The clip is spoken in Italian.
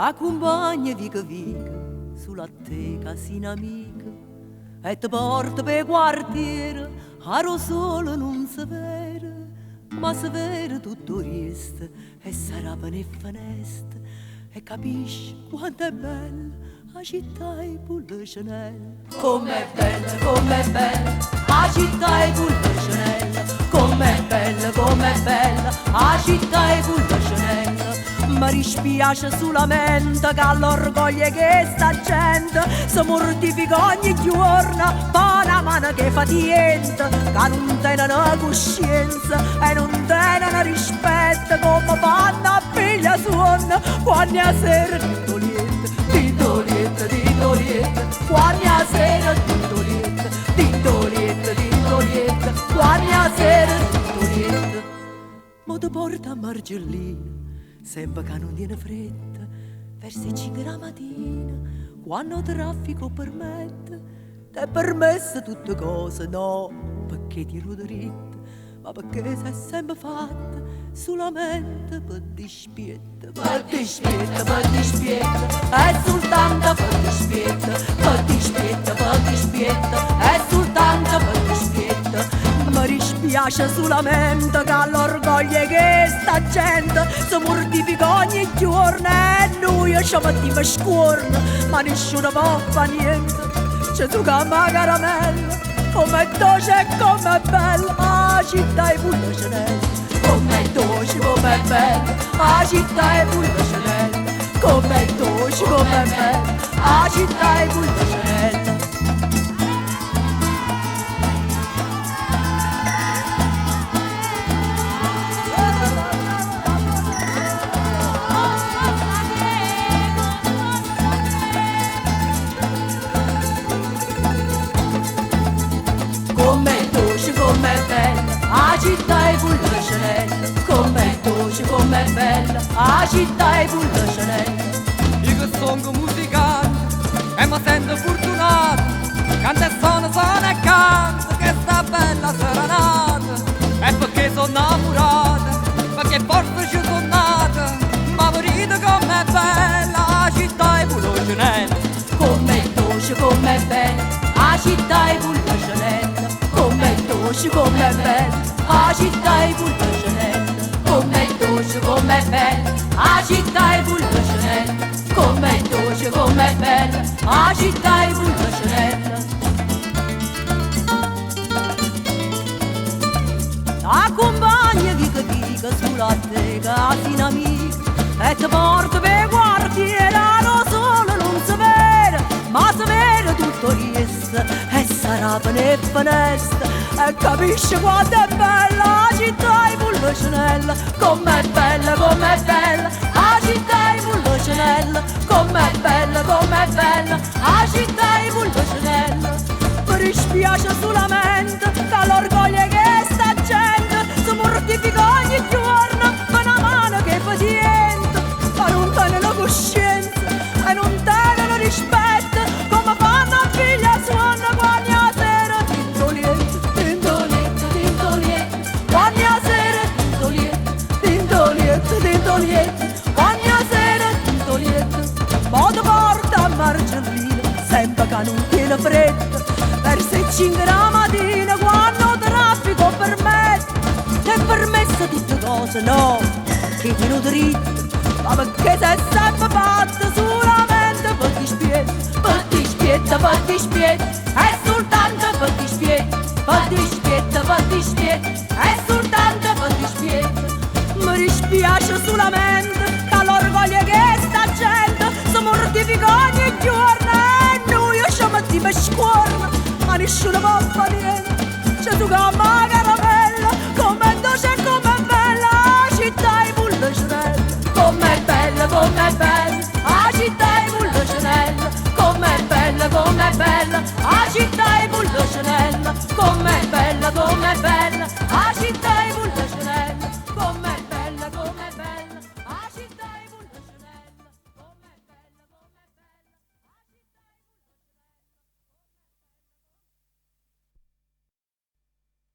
T'accompagna vica vica sulla teca sin amica e ti porta per quartiere, aro solo non si vede, ma si vede tutto il resto e sarà per finestre e capisci quanto è bella la città e pulle Chanel. Com'è bella la città e pulle Chanel. Com'è bella la città e pulle Chanel. Mi dispiace solamente che all'orgoglio che sta gente si mortifica ogni giorno per una mano che fa niente, che non tenono coscienza e non tenono rispetto come fanno a piglia suona quando a sera titolietta, quando a sera titolietta, quando a sera titolietta. Ma ti porta a Margellina sempre che non tiene fretta, verso 5 la mattina, quando il traffico permette, ti è permessa tutte cose, no, perché ti rudo dritta, ma perché sei sempre fatta solamente per dispietta, è soltanto per dispietta, è soltanto per dispietta. Mi dispiace solamente che all'orgoglio che sta gente si mortifica ogni giorno e noi ci mettiamo scorno, ma nessuno può fare niente. C'è tu che ama caramella, com'è dolce e com'è bella la città e pulle Chanel. Com'è dolce, com'è bella la città e pulle Chanel. Com'è dolce, com'è bella la città e pulle Chanel. Com'è bella la città e pulle Chanel. Com'è dolce, com'è bella la città e pulle Chanel. Io che sono musicante e mi sento fortunato, canto e sono e canto che sta bella serenata. E perché sono innamorata, perché forse ci sono nata, ma morite com'è bella la città e pulle Chanel. Com'è dolce, com'è bella la città e pulle Chanel. Com'è dolce, com'è bella la città e pulle Chanel. Com'è dolce, com'è bella la città e pulle Chanel. Com'è dolce, com'è bella la città e pulle Chanel. T'accompagna vica sulla teca sin amica e ti porta per quartiere, lo solo non si vede, ma si vede tutto il resto e sarà per finestre e capisci quanto è bella la città e pulle Chanel. Com'è bella la città e pulle Chanel. Com'è bella la città e pulle Chanel. Mi dispiace solamente che l'orgoglio che sta gente si mortifica ogni giorno per una mano che fa niente, ma non tengono coscienza e non tengono rispetto come fanno a figlia suona quando a sera tintolietta, quando a sera tintolietta, quando a sera tintolietta. Ma ti porta a Margellina sempre che non tiene fretta, verso 5 la mattina quando il traffico permette, ti è permessa tutte cose, no, che ti dritto, ma perché sei sempre fatta solamente per dispietta, è soltanto per dispietta, è soltanto per dispietta. Mi dispiace solamente che l'orgoglio che sta gente si mortifica ogni giorno e noi ci mettiamo scorno, ma nessuno può fare niente. C'è tu che ama caramella, com'è dolce e com'è